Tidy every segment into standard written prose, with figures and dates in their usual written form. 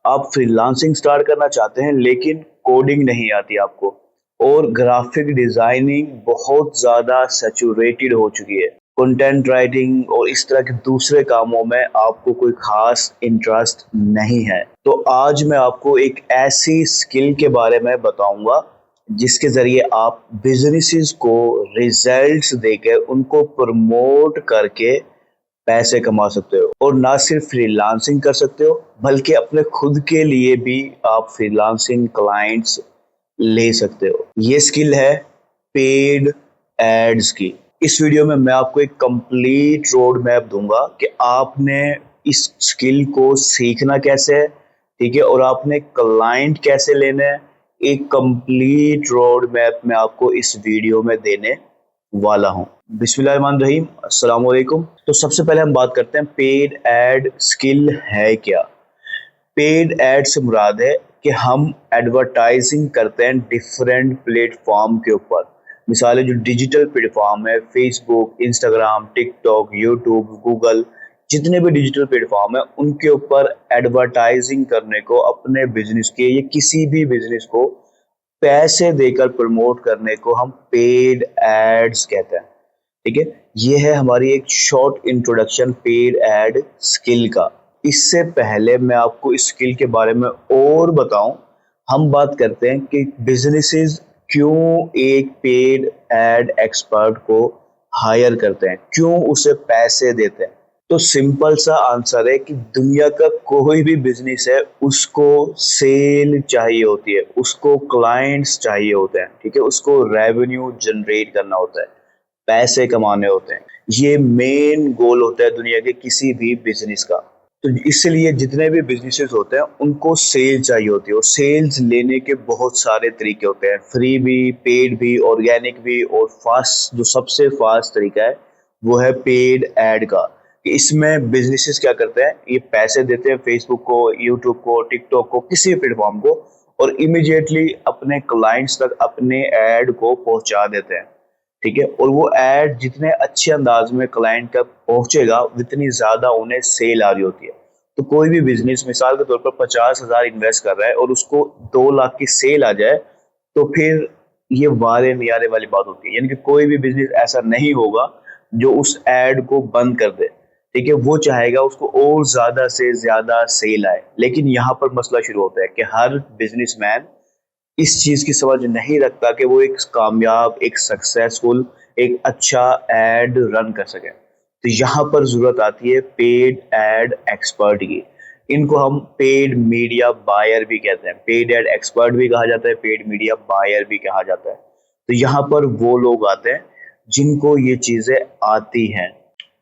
आप freelancing start करना चाहते हैं लेकिन कोडिंग नहीं आती आपको और ग्राफिक डिजाइनिंग बहुत ज़्यादा सैचुरेटेड हो चुकी है। कंटेंट राइटिंग और इस तरह के दूसरे कामों में आपको कोई खास इंटरेस्ट नहीं है, तो आज मैं आपको एक ऐसी स्किल के बारे में बताऊंगा जिसके ज़रिए आप बिजनेसेस को रिजल्ट्स देकर उनको प्रमोट करके पैसे कमा सकते हो। और ना सिर्फ फ्रीलांसिंग कर सकते हो बल्कि अपने खुद के लिए भी आप फ्रीलांसिंग क्लाइंट्स ले सकते हो। ये स्किल है पेड एड्स की। इस वीडियो में मैं आपको एक कंप्लीट रोड मैप दूंगा कि आपने इस स्किल को सीखना कैसे है, ठीक है, और आपने क्लाइंट कैसे लेना है। एक कंप्लीट रोड मैप मैं आपको इस वीडियो में देने वाला हूं। बिस्मिल्लाहिर्रहमानिर्रहीम, अस्सलाम वालेकुम। तो सबसे पहले हम बात करते हैं पेड एड स्किल है क्या। पेड एड से मुराद है कि हम एडवर्टाइजिंग करते हैं डिफरेंट प्लेटफॉर्म के ऊपर। मिसाल है जो डिजिटल प्लेटफॉर्म है, Facebook, Instagram, TikTok, YouTube, Google, जितने भी डिजिटल प्लेटफॉर्म है उनके ऊपर एडवर्टाइजिंग करने को, अपने बिजनेस के या किसी भी बिजनेस को पैसे देकर प्रमोट करने को हम पेड एड्स कहते हैं। ठीक है, ये है हमारी एक short introduction paid ad skill का। इससे पहले मैं आपको इस स्किल के बारे में और बताऊं, हम बात करते हैं कि बिजनेसेस क्यों एक पेड एड एक्सपर्ट को हायर करते हैं, क्यों उसे पैसे देते हैं। तो सिंपल सा आंसर है कि दुनिया का कोई भी बिजनेस है उसको सेल चाहिए होती है, उसको क्लाइंट्स चाहिए होते हैं, ठीक है, उसको रेवेन्यू जनरेट करना होता है, पैसे कमाने होते हैं। ये मेन गोल होता है दुनिया के किसी भी बिजनेस का। तो इसलिए जितने भी बिजनेसेस होते हैं उनको सेल चाहिए होती है और सेल्स लेने के बहुत सारे तरीके होते हैं, फ्री भी, पेड भी, ऑर्गेनिक भी, और फास्ट, जो सबसे फास्ट तरीका है वो है पेड एड का। कि इसमें बिजनेसेस क्या करते हैं, ये पैसे देते हैं फेसबुक को, यूट्यूब को, टिकटॉक को, किसी भी प्लेटफॉर्म को, और इमीडिएटली अपने क्लाइंट्स तक अपने ऐड को पहुंचा देते हैं। ठीक है, और वो ऐड जितने अच्छे अंदाज में क्लाइंट तक पहुंचेगा उतनी ज्यादा उन्हें सेल आ रही होती है। तो कोई भी बिजनेस मिसाल के तौर पर 50,000 इन्वेस्ट कर रहा है और उसको 2 लाख की सेल आ जाए तो फिर ये वारे नियारे वाली बात होती है। यानी कि कोई भी बिजनेस ऐसा नहीं होगा जो उस ऐड को बंद कर दे। ठीक है, वो चाहेगा उसको और ज्यादा से ज्यादा सेल आए। लेकिन यहाँ पर मसला शुरू होता है कि हर बिजनेसमैन इस चीज की समझ नहीं रखता कि वो एक कामयाब, एक सक्सेसफुल, एक अच्छा एड रन कर सके। तो यहाँ पर जरूरत आती है पेड एड एक्सपर्ट की। इनको हम पेड मीडिया बायर भी कहते हैं, पेड एड एक्सपर्ट भी कहा जाता है, पेड मीडिया बायर भी कहा जाता है। तो यहाँ पर वो लोग आते हैं जिनको ये चीजें आती हैं।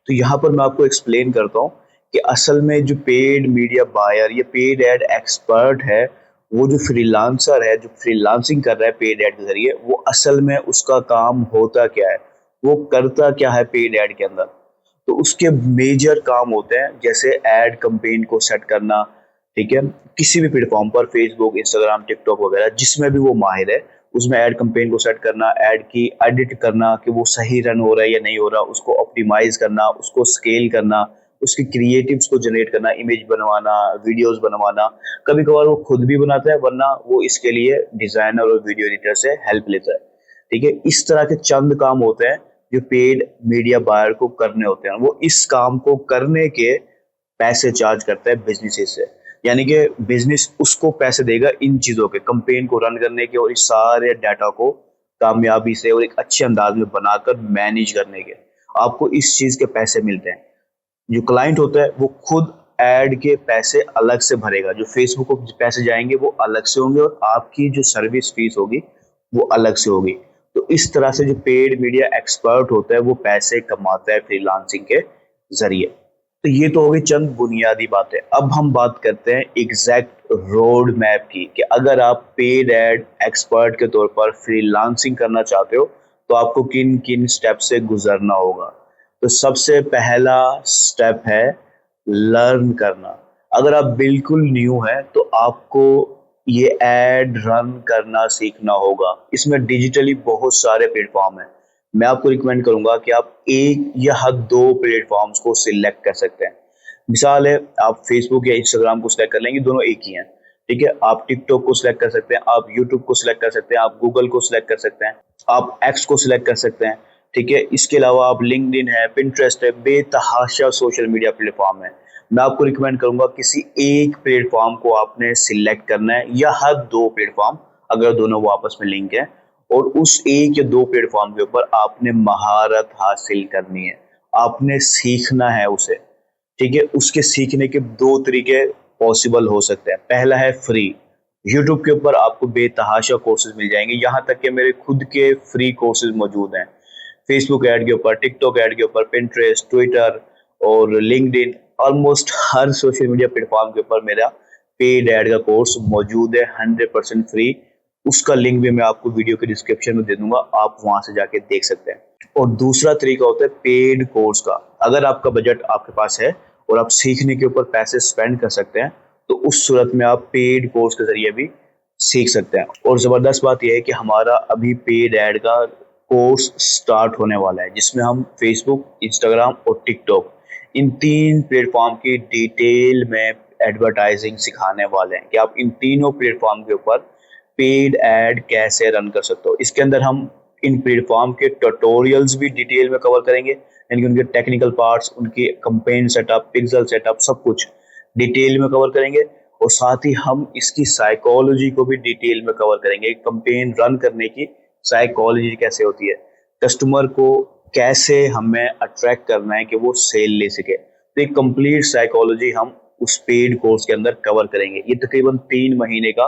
तो यहाँ पर मैं आपको एक्सप्लेन करता हूँ कि असल में जो पेड मीडिया बायर या पेड एड एक्सपर्ट है, वो जो फ्रीलांसर है, जो फ्रीलांसिंग कर रहा है पेड एड के जरिए, वो असल में उसका काम होता क्या है, वो करता क्या है पेड एड के अंदर। तो उसके मेजर काम होते हैं जैसे एड कैंपेन को सेट करना, ठीक है, किसी भी प्लेटफॉर्म पर, फेसबुक, इंस्टाग्राम, टिकटॉक वगैरह, जिसमें भी वो माहिर है, उसमें एड कैंपेन को सेट करना, एड की एडिट करना कि वो सही रन हो रहा है या नहीं हो रहा, उसको ऑप्टिमाइज करना, उसको स्केल करना, उसके क्रिएटिव्स को जनरेट करना, इमेज बनवाना, वीडियोस बनवाना। कभी कभार वो खुद भी बनाता है, वरना वो इसके लिए डिजाइनर और वीडियो एडिटर से हेल्प लेता है। ठीक है, इस तरह के चंद काम होते हैं जो पेड मीडिया बायर को करने होते हैं। वो इस काम को करने के पैसे चार्ज करता है बिजनेस से। यानी कि बिजनेस उसको पैसे देगा इन चीजों के, कंपेन को रन करने के और इस सारे डाटा को कामयाबी से और एक अच्छे अंदाज में बनाकर मैनेज करने के। आपको इस चीज के पैसे मिलते हैं। जो क्लाइंट होता है वो खुद एड के पैसे अलग से भरेगा, जो फेसबुक को पैसे जाएंगे वो अलग से होंगे, और आपकी जो सर्विस फीस होगी वो अलग से होगी। तो इस तरह से जो पेड मीडिया एक्सपर्ट होता है वो पैसे कमाता है फ्रीलांसिंग के जरिए। तो ये तो हो गई चंद बुनियादी बातें। अब हम बात करते हैं एग्जैक्ट रोड मैप की कि अगर आप पेड एड एक्सपर्ट के तौर पर फ्रीलांसिंग करना चाहते हो तो आपको किन किन स्टेप से गुजरना होगा। तो सबसे पहला स्टेप है लर्न करना। अगर आप बिल्कुल न्यू हैं तो आपको ये एड रन करना सीखना होगा। इसमें डिजिटली बहुत सारे प्लेटफॉर्म हैं। मैं आपको रिकमेंड करूंगा कि आप एक या 2 प्लेटफॉर्म्स को सिलेक्ट कर सकते हैं। मिसाल है, आप फेसबुक या इंस्टाग्राम को सिलेक्ट कर लेंगे, दोनों एक ही हैं। ठीक है, आप टिकटॉक को सिलेक्ट कर सकते हैं, आप यूट्यूब को सिलेक्ट कर सकते हैं, आप गूगल को सिलेक्ट कर सकते हैं, आप एक्स को सिलेक्ट कर सकते हैं। ठीक है, इसके अलावा आप लिंक्डइन है, पिंटरेस्ट है, बेतहाशा सोशल मीडिया प्लेटफॉर्म है। मैं आपको रिकमेंड करूंगा किसी एक प्लेटफॉर्म को आपने सिलेक्ट करना है, या हर दो प्लेटफॉर्म अगर दोनों वो आपस में लिंक है, और उस एक या दो प्लेटफॉर्म के ऊपर आपने महारत हासिल करनी है, आपने सीखना है उसे। ठीक है, उसके सीखने के दो तरीके पॉसिबल हो सकते हैं। पहला है फ्री। यूट्यूब के ऊपर आपको बेतहाशा कोर्सेज मिल जाएंगे, यहाँ तक कि मेरे खुद के फ्री कोर्सेज मौजूद हैं। फेसबुक ऐड के ऊपर, टिकटॉक ऐड के ऊपर, पिंटरेस्ट, ट्विटर और लिंक्डइन, ऑलमोस्ट हर सोशल मीडिया प्लेटफॉर्म के ऊपर मेरा पेड ऐड का कोर्स मौजूद है, 100% फ्री। उसका लिंक भी मैं आपको वीडियो के डिस्क्रिप्शन में दे दूंगा, आप वहां से जाके देख सकते हैं। और दूसरा तरीका होता है पेड कोर्स का। अगर आपका बजट आपके पास है और आप सीखने के ऊपर पैसे स्पेंड कर सकते हैं, तो उस सूरत में आप पेड कोर्स के जरिए भी सीख सकते हैं। और ज़बरदस्त बात यह है कि हमारा अभी पेड ऐड का कोर्स स्टार्ट होने वाला है, जिसमें हम फेसबुक, इंस्टाग्राम और टिकटॉक, इन तीन प्लेटफॉर्म की डिटेल में एडवर्टाइजिंग सिखाने वाले हैं कि आप इन तीनों प्लेटफॉर्म के ऊपर पेड ऐड कैसे रन कर सकते हो। इसके अंदर हम इन प्लेटफॉर्म के ट्यूटोरियल्स भी डिटेल में कवर करेंगे, यानी उनके टेक्निकल पार्ट्स, उनके कैंपेन सेटअप, पिक्सल सेटअप, सब कुछ डिटेल में कवर करेंगे। और साथ ही हम इसकी साइकोलॉजी को भी डिटेल में कवर करेंगे, कैंपेन रन करने की साइकोलॉजी कैसे होती है, कस्टमर को कैसे हमें अट्रैक्ट करना है कि वो सेल ले सके। तो एक कंप्लीट साइकोलॉजी हम उस पेड कोर्स के अंदर कवर करेंगे। ये तकरीबन 3 महीने का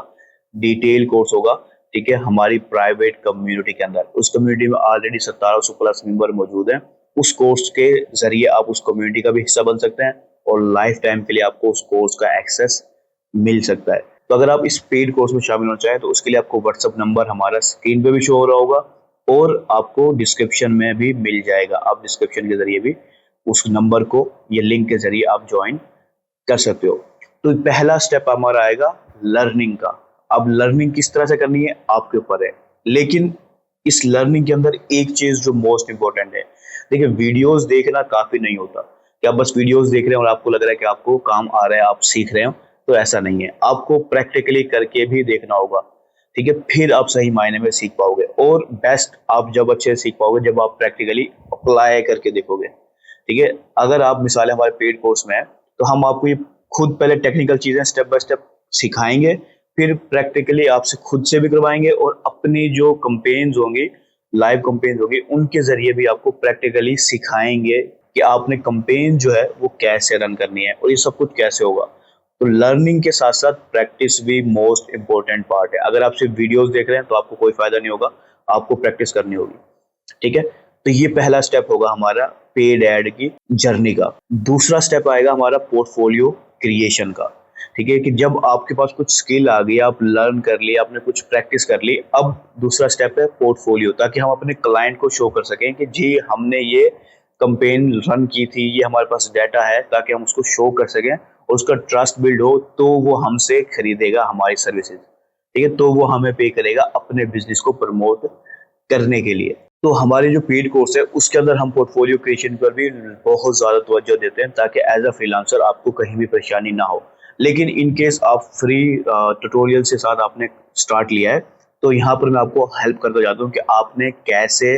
डिटेल कोर्स होगा। ठीक है, हमारी प्राइवेट कम्युनिटी के अंदर, उस कम्युनिटी में ऑलरेडी 1700 प्लस मेंबर मौजूद हैं। उस कोर्स के जरिए आप उस कम्युनिटी का भी हिस्सा बन सकते हैं और लाइफ टाइम के लिए आपको उस कोर्स का एक्सेस मिल सकता है। तो अगर आप इस पेड कोर्स में शामिल होना चाहें तो उसके लिए आपको व्हाट्सएप नंबर हमारा स्क्रीन पे भी शो हो रहा होगा और आपको डिस्क्रिप्शन में भी मिल जाएगा। आप डिस्क्रिप्शन के जरिए भी उस नंबर को या लिंक के जरिए आप ज्वाइन कर सकते हो। तो पहला स्टेप हमारा आएगा लर्निंग का। अब लर्निंग किस तरह से करनी है आपके ऊपर है, लेकिन इस लर्निंग के अंदर एक चीज जो मोस्ट इंपॉर्टेंट है, देखिए वीडियोस देखना काफी नहीं होता कि आप बस वीडियोस देख रहे हैं और आपको लग रहा है कि आपको काम आ रहा है, आप सीख रहे हो। तो ऐसा नहीं है, आपको प्रैक्टिकली करके भी देखना होगा। ठीक है, फिर आप सही मायने में सीख पाओगे। और बेस्ट आप जब अच्छे से सीख पाओगे जब आप प्रैक्टिकली अप्लाई करके देखोगे। ठीक है, अगर आप मिसाल हमारे पेड कोर्स में है तो हम आपको ये खुद पहले टेक्निकल चीजें स्टेप बाय स्टेप सिखाएंगे, फिर प्रैक्टिकली आपसे खुद से भी करवाएंगे और अपनी जो कंपेन्स होंगी, लाइव कंपेन्स होंगी, उनके जरिए भी आपको प्रैक्टिकली सिखाएंगे कि आपने कंपेन जो है वो कैसे रन करनी है और ये सब कुछ कैसे होगा। तो लर्निंग के साथ साथ प्रैक्टिस भी मोस्ट इंपॉर्टेंट पार्ट है। अगर आप सिर्फ वीडियोस देख रहे हैं तो आपको कोई फायदा नहीं होगा, आपको प्रैक्टिस करनी होगी। ठीक है, तो ये पहला स्टेप होगा हमारा पेड ऐड की जर्नी का। दूसरा स्टेप आएगा हमारा पोर्टफोलियो क्रिएशन का। ठीक है, कि जब आपके पास कुछ स्किल आ गई, आप लर्न कर लिए, आपने कुछ प्रैक्टिस कर ली, अब दूसरा स्टेप है पोर्टफोलियो, ताकि हम अपने क्लाइंट को शो कर सकें कि जी हमने ये कंपेन रन की थी, ये हमारे पास डाटा है, ताकि हम उसको शो कर सकें और उसका ट्रस्ट बिल्ड हो, तो वो हमसे खरीदेगा हमारी सर्विसेज। ठीक है, तो वो हमें पे करेगा अपने बिजनेस को प्रमोट करने के लिए। तो हमारे जो पेड कोर्स है उसके अंदर हम पोर्टफोलियो क्रिएशन पर भी बहुत ज़्यादा तवज्जो देते हैं, ताकि एज अ फ्रीलांसर आपको कहीं भी परेशानी ना हो। लेकिन इन केस आप फ्री ट्यूटोरियल के साथ आपने स्टार्ट लिया है, तो यहाँ पर मैं आपको हेल्प करता जाता हूँ कि आपने कैसे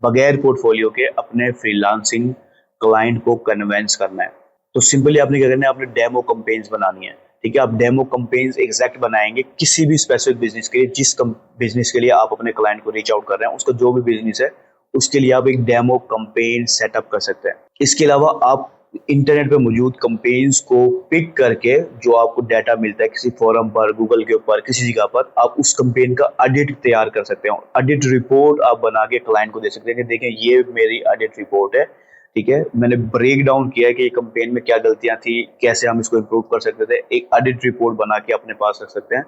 बगैर पोर्टफोलियो के अपने फ्रीलांसिंग क्लाइंट को कन्वेंस करना है। तो सिंपली आपने क्या करना है, आपने डेमो कंपेन्स बनानी है। ठीक है, आप डेमो कंपेन्स एग्जैक्ट बनाएंगे किसी भी स्पेसिफिक बिजनेस के लिए, जिस बिजनेस के लिए आप अपने क्लाइंट को रीच आउट कर रहे हैं, उसका जो भी बिजनेस है उसके लिए आप एक डेमो कंपेन सेटअप कर सकते हैं। इसके अलावा आप इंटरनेट पे मौजूद कंपेन्स को पिक करके, जो आपको डाटा मिलता है किसी फोरम पर, गूगल के ऊपर, किसी जगह पर, आप उस कंपेन का ऑडिट तैयार कर सकते हो। ऑडिट रिपोर्ट आप बना के क्लाइंट को दे सकते हैं कि देखें ये मेरी ऑडिट रिपोर्ट है। ठीक है, मैंने ब्रेक डाउन किया है कि ये कंपेन में क्या गलतियां थी, कैसे हम इसको इम्प्रूव कर सकते थे। एक ऑडिट रिपोर्ट बना के अपने पास रख सकते हैं,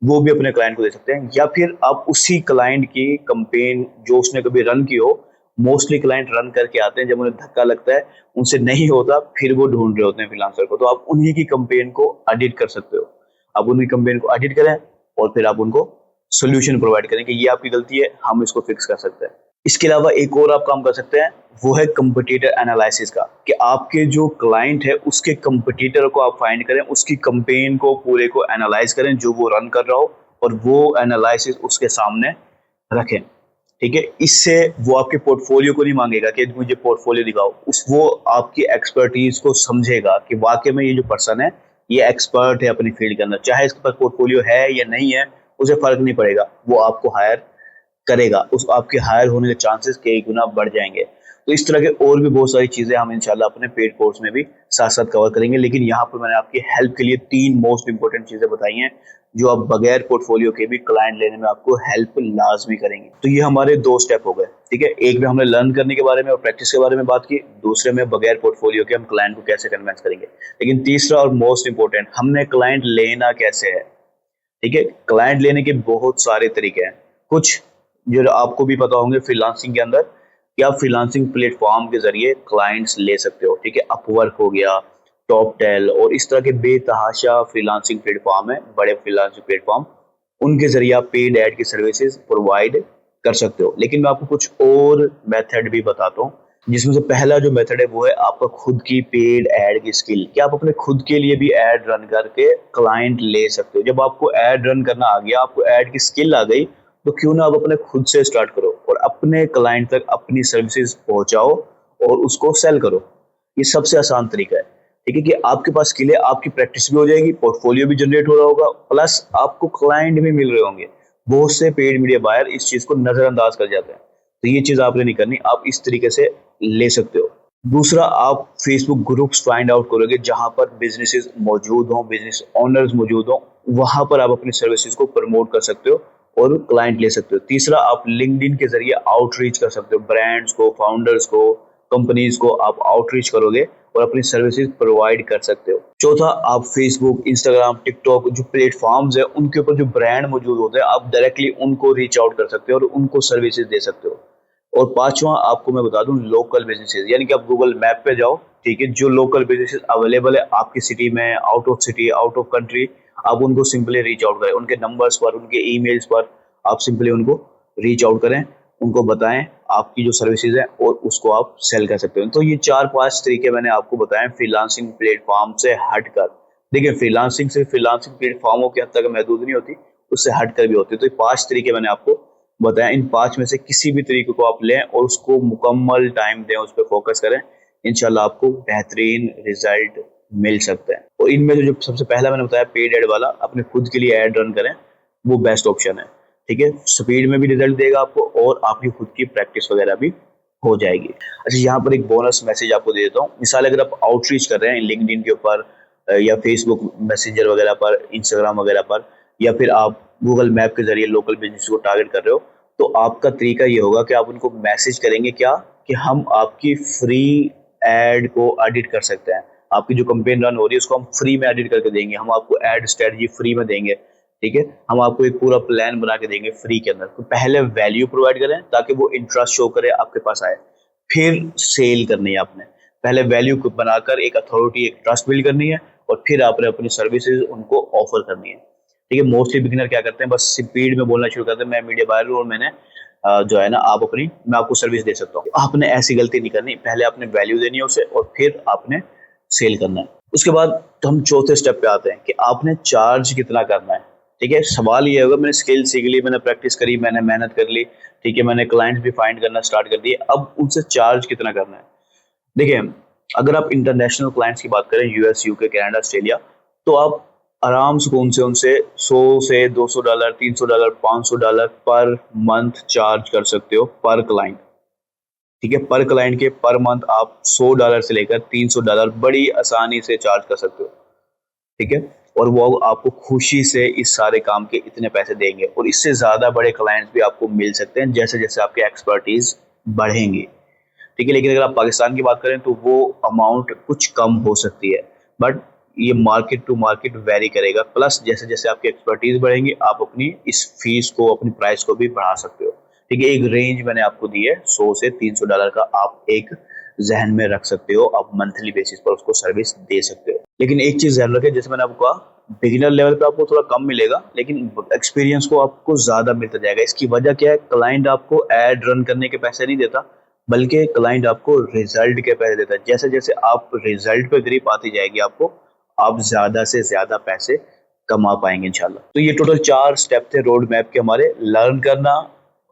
वो भी अपने क्लाइंट को दे सकते हैं। या फिर आप उसी क्लाइंट की कंपेन जो उसने कभी रन की हो, मोस्टली क्लाइंट रन करके आते हैं, जब उन्हें धक्का लगता है, उनसे नहीं होता, फिर वो ढूंढ रहे होते हैं फ्रीलांसर को, तो आप उन्हीं की कंपेन को एडिट कर सकते हो। आप उनकी कंपेन को एडिट करें और फिर आप उनको सोल्यूशन प्रोवाइड करें कि ये आपकी गलती है, हम इसको फिक्स कर सकते हैं। इसके अलावा एक और आप काम कर सकते हैं, वो है कंपटीटर एनालिसिस का, कि आपके जो क्लाइंट है उसके कंपटीटर को आप फाइंड करें, उसकी कैंपेन को पूरे को एनालाइज करें जो वो रन कर रहा हो, और वो एनालिसिस उसके सामने रखें। ठीक है, इससे वो आपके पोर्टफोलियो को नहीं मांगेगा कि मुझे पोर्टफोलियो दिखाओ, उस वो आपकी एक्सपर्टीज को समझेगा कि वाकई में ये जो पर्सन है ये एक्सपर्ट है अपनी फील्ड के अंदर, चाहे इसके पास पोर्टफोलियो है या नहीं है उसे फर्क नहीं पड़ेगा, वो आपको हायर करेगा, उस आपके हायर होने के चांसेस कई गुना बढ़ जाएंगे। तो इस तरह के और भी बहुत सारी चीजें हम इंशाल्लाह अपने पेड कोर्स में भी साथ साथ कवर करेंगे, लेकिन यहाँ पर मैंने आपकी हेल्प के लिए 3 मोस्ट इंपॉर्टेंट चीजें बताई हैं जो आप बगैर पोर्टफोलियो के भी क्लाइंट लेने में आपको हेल्प लाजमी करेंगे। तो ये हमारे 2 स्टेप हो गए। ठीक है, एक में हमने लर्न करने के बारे में और प्रैक्टिस के बारे में बात की, दूसरे में बगैर पोर्टफोलियो के हम क्लाइंट को कैसे कन्विंस करेंगे, लेकिन तीसरा और मोस्ट इंपॉर्टेंट, हमने क्लाइंट लेना कैसे है। ठीक है, क्लाइंट लेने के बहुत सारे तरीके हैं, कुछ जो आपको भी पता होंगे फ्रीलांसिंग के अंदर, कि आप फ्रीलांसिंग प्लेटफॉर्म के जरिए क्लाइंट्स ले सकते हो। ठीक है, अपवर्क हो गया, टॉपटेल और इस तरह के बेतहाशा फ्रीलांसिंग प्लेटफॉर्म है, बड़े फ्रीलांसिंग प्लेटफॉर्म, उनके जरिए आप पेड ऐड की सर्विसेज प्रोवाइड कर सकते हो। लेकिन मैं आपको कुछ और मेथड भी बताता हूँ, जिसमें से पहला जो मेथड है वो है आपका खुद की पेड ऐड की स्किल, कि आप अपने खुद के लिए भी ऐड रन करके क्लाइंट ले सकते हो। जब आपको ऐड रन करना आ गया, आपको ऐड की स्किल आ गई, तो क्यों ना आप अपने खुद से स्टार्ट करो और अपने क्लाइंट तक अपनी सर्विसेज पहुंचाओ और उसको सेल करो। ये सबसे आसान तरीका है। ठीक है, कि आपके पास स्किल है, आपकी प्रैक्टिस भी हो जाएगी, पोर्टफोलियो भी जनरेट हो रहा होगा, प्लस आपको क्लाइंट भी मिल रहे होंगे। बहुत से पेड मीडिया बायर इस चीज को नजरअंदाज कर जाते हैं, तो ये चीज आपने नहीं करनी, आप इस तरीके से ले सकते हो। दूसरा, आप फेसबुक ग्रुप्स फाइंड आउट करोगे जहां पर बिजनेसेस मौजूद हों, बिजनेस ओनर्स मौजूद हों, वहां पर आप अपनी सर्विसेज को प्रमोट कर सकते हो और क्लाइंट ले सकते हो। तीसरा, आप लिंक्डइन के जरिए आउटरीच कर सकते हो, ब्रांड्स को, फाउंडर्स को, कंपनीज को आप आउटरीच करोगे और अपनी सर्विसेज प्रोवाइड कर सकते हो। चौथा, आप फेसबुक, इंस्टाग्राम, टिकटॉक जो प्लेटफॉर्म्स है उनके ऊपर जो ब्रांड मौजूद होते हैं, आप डायरेक्टली उनको रीच आउट कर सकते हो और उनको सर्विसेज दे सकते हो। और पांचवा, आपको मैं बता दूं, लोकल बिजनेसेस, यानी कि आप गूगल मैप पे जाओ, ठीक है, जो लोकल बिजनेसेस अवेलेबल है आपकी सिटी में, out of city, out of country, आप उनको सिंपली रीच आउट करें, उनके नंबर्स पर, उनके ईमेल्स पर आप सिंपली उनको रीच आउट करें, उनको बताएं आपकी जो सर्विसेज है और उसको आप सेल कर सकते हो। तो ये 4-5 तरीके मैंने आपको बताए फ्रीलांसिंग प्लेटफॉर्म से हटकर। देखिए, फ्रीलांसिंग सिर्फ फ्रीलांसिंग प्लेटफॉर्मों के हद तक महदूद नहीं होती, उससे हटकर भी होती है। तो ये 5 तरीके मैंने आपको बताया, इन 5 में से किसी भी तरीके को आप लें और उसको मुकम्मल टाइम दें, उस पर फोकस करें, इंशाल्लाह आपको बेहतरीन रिजल्ट मिल सकते हैं। और इनमें जो सबसे पहला मैंने बताया पेड एड वाला, अपने खुद के लिए एड रन करें, वो बेस्ट ऑप्शन है। ठीक है, स्पीड में भी रिजल्ट देगा आपको और आपकी खुद की प्रैक्टिस वगैरह भी हो जाएगी। अच्छा, यहाँ पर एक बोनस मैसेज आपको दे देता हूँ। मिसाल, अगर आप आउटरीच कर रहे हैं लिंक्डइन के ऊपर या फेसबुक मैसेंजर वगैरह पर, इंस्टाग्राम वगैरह पर, या फिर आप गूगल मैप के जरिए लोकल बिजनेस को टारगेट कर रहे हो, तो आपका तरीका ये होगा कि आप उनको मैसेज करेंगे क्या, कि हम आपकी फ्री एड को एडिट कर सकते हैं, आपकी जो कैंपेन रन हो रही है उसको हम फ्री में एडिट करके देंगे, हम आपको एड स्ट्रेटजी फ्री में देंगे। ठीक है, हम आपको एक पूरा प्लान बना के देंगे फ्री के अंदर। तो पहले वैल्यू प्रोवाइड करें ताकि वो इंटरेस्ट शो करे, आपके पास आए, फिर सेल करनी है आपने। पहले वैल्यू को बनाकर एक अथॉरिटी, एक ट्रस्ट बिल्ड करनी है और फिर आपने अपनी सर्विसेज उनको ऑफर करनी है। ठीक है, मोस्टली बिगिनर क्या करते हैं, बस स्पीड में बोलना शुरू करते हैं, मैं मीडिया बायर हूँ और मैंने जो है ना, आप अपनी, मैं आपको सर्विस दे सकता हूँ। आपने ऐसी गलती नहीं करनी, पहले आपने वैल्यू देनी है उसे और फिर आपने सेल करना है। उसके बाद तो हम चौथे स्टेप पे आते हैं कि आपने चार्ज कितना करना है। ठीक है, सवाल ये होगा, मैंने स्किल सीख ली, मैंने प्रैक्टिस करी, मैंने मेहनत कर ली, ठीक है, मैंने क्लाइंट्स भी फाइंड करना स्टार्ट कर दिए, अब उनसे चार्ज कितना करना है। देखिए, अगर आप इंटरनेशनल क्लाइंट्स की बात करें, यूएस, यूके, कनाडा, ऑस्ट्रेलिया, तो आप आराम सुकून से उनसे $100 से $200, $300, $500 पर मंथ चार्ज कर सकते हो पर क्लाइंट। ठीक है, पर क्लाइंट के पर मंथ आप $100 से लेकर $300 बड़ी आसानी से चार्ज कर सकते हो। ठीक है, और वो आपको खुशी से इस सारे काम के इतने पैसे देंगे और इससे ज्यादा बड़े क्लाइंट्स भी आपको मिल सकते हैं जैसे जैसे आपकी एक्सपर्टीज बढ़ेंगी। ठीक है, लेकिन अगर आप पाकिस्तान की बात करें तो वो अमाउंट कुछ कम हो सकती है, बट ये मार्केट टू मार्केट वेरी करेगा। प्लस जैसे जैसे आपकी एक्सपर्टीज बढ़ेंगी, आप अपनी इस फीस को, अपनी प्राइस को भी बढ़ा सकते हो। ठीक है, एक रेंज मैंने आपको दी है $100 से $300 का, आप एक जहन में रख सकते हो, आप मंथली बेसिस पर उसको सर्विस दे सकते हो। लेकिन एक चीज ध्यान रखें, जैसे मैंने आपको कहा, बिगिनर लेवल पे आपको थोड़ा कम मिलेगा, लेकिन एक्सपीरियंस को आपको ज्यादा मिलता जाएगा। इसकी वजह क्या है, क्लाइंट आपको एड रन करने के पैसे नहीं देता, बल्कि क्लाइंट आपको रिजल्ट के पैसे देता है। जैसे जैसे आप रिजल्ट पे ग्रिप आती जाएगी आपको, आप ज्यादा से ज्यादा पैसे कमा पाएंगे इंशाल्लाह। तो ये टोटल 4 स्टेप थे रोड मैप के हमारे। लर्न करना,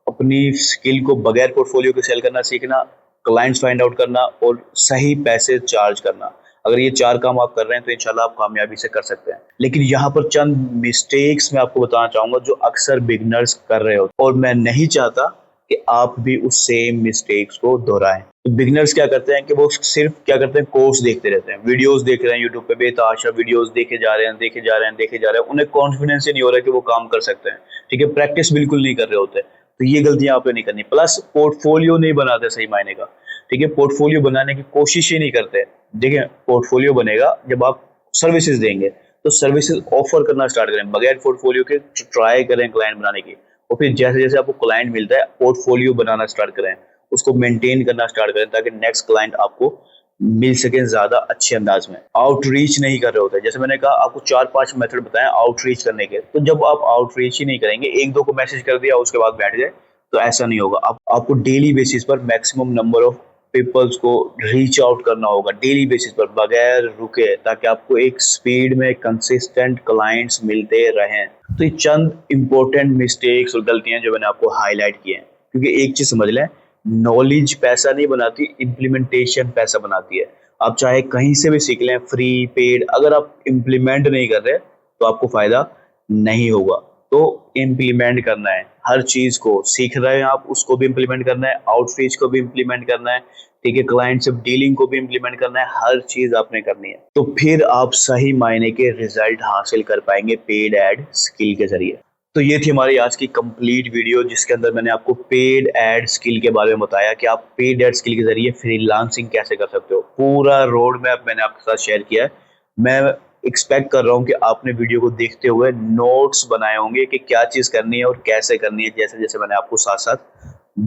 अपनी स्किल को बगैर पोर्टफोलियो के सेल करना सीखना, क्लाइंट्स फाइंड आउट करना और सही पैसे चार्ज करना। अगर ये 4 काम आप कर रहे हैं तो इंशाल्लाह आप कामयाबी से कर सकते हैं। लेकिन यहाँ पर चंद मिस्टेक्स मैं आपको बताना चाहूंगा जो अक्सर बिगनर्स कर रहे होते हैं, और मैं नहीं चाहता कि आप भी उस सेम मिस्टेक्स को दोहराएं। तो बिगनर्स क्या करते हैं कि वो सिर्फ क्या करते हैं, कोर्स देखते रहते हैं, वीडियोस देख रहे हैं यूट्यूब पे, बेतहाशा वीडियोस देखे जा रहे हैं, उन्हें कॉन्फिडेंस ही नहीं हो रहा है कि वो काम कर सकते हैं। ठीक है, प्रैक्टिस बिल्कुल नहीं कर रहे होते। तो ये गलतियां आपने नहीं करनी। प्लस पोर्टफोलियो नहीं बनाते सही मायने का। ठीक है, पोर्टफोलियो बनाने की कोशिश ही नहीं करते। देखिए, पोर्टफोलियो बनेगा जब आप सर्विसेज देंगे, तो सर्विसेज ऑफर करना स्टार्ट करें बगैर पोर्टफोलियो के, ट्राई करें क्लाइंट बनाने की। और फिर जैसे जैसे आपको क्लाइंट मिलता है, पोर्टफोलियो बनाना स्टार्ट करें, उसको मेंटेन करना स्टार्ट करें, ताकि नेक्स्ट क्लाइंट आपको मिल सके ज्यादा अच्छे अंदाज में। आउटरीच नहीं कर रहे होते। जैसे मैंने कहा, आपको 4-5 मेथड बताएं आउटरीच करने के। तो जब आप आउटरीच ही नहीं करेंगे, 1-2 को मैसेज कर दिया उसके बाद बैठ गए, तो ऐसा नहीं होगा। आपको डेली बेसिस पर मैक्सिमम नंबर ऑफ पीपल्स को रीच आउट करना होगा, डेली बेसिस पर बगैर रुके, ताकि आपको एक स्पीड में कंसिस्टेंट क्लाइंट्स मिलते रहें। तो ये चंद इंपॉर्टेंट मिस्टेक्स और गलतियां जो मैंने आपको हाईलाइट किए हैं। क्योंकि एक चीज समझ लें, नॉलेज पैसा नहीं बनाती, इम्प्लीमेंटेशन पैसा बनाती है। आप चाहे कहीं से भी सीख लें, फ्री पेड, अगर आप इम्प्लीमेंट नहीं कर रहे तो आपको फायदा नहीं होगा। तो इम्प्लीमेंट करना है हर चीज को। सीख रहे हैं आप, उसको भी इम्प्लीमेंट करना है, आउटरीच को भी इम्प्लीमेंट करना है, ठीक है, क्लाइंट से डीलिंग को भी इम्प्लीमेंट करना है, हर चीज आपने करनी है। तो फिर आप सही मायने के रिजल्ट हासिल कर पाएंगे पेड एड स्किल के जरिए। तो ये थी हमारी आज की कंप्लीट वीडियो, जिसके अंदर मैंने आपको पेड एड स्किल के बारे में बताया कि आप पेड एड स्किल के जरिए फ्रीलांसिंग कैसे कर सकते हो। पूरा रोड मैप मैंने आपके साथ शेयर किया है। मैं एक्सपेक्ट कर रहा हूँ कि आपने वीडियो को देखते हुए नोट्स बनाए होंगे कि क्या चीज़ करनी है और कैसे करनी है, जैसे जैसे मैंने आपको साथ साथ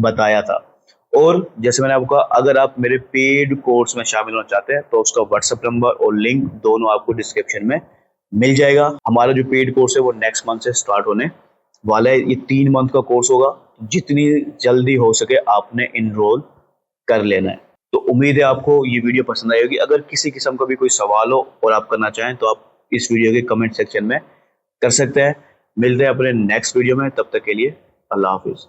बताया था। और जैसे मैंने आपको कहा, अगर आप मेरे पेड कोर्स में शामिल होना चाहते हैं तो उसका व्हाट्सएप नंबर और लिंक दोनों आपको डिस्क्रिप्शन में मिल जाएगा। हमारा जो पेड कोर्स है वो नेक्स्ट मंथ से स्टार्ट होने वाला है। ये 3 मंथ का कोर्स होगा। जितनी जल्दी हो सके आपने इनरोल कर लेना है। तो उम्मीद है आपको ये वीडियो पसंद आई होगी। अगर किसी किस्म का भी कोई सवाल हो और आप करना चाहें तो आप इस वीडियो के कमेंट सेक्शन में कर सकते हैं। मिलते हैं अपने नेक्स्ट वीडियो में, तब तक के लिए अल्लाह हाफिज।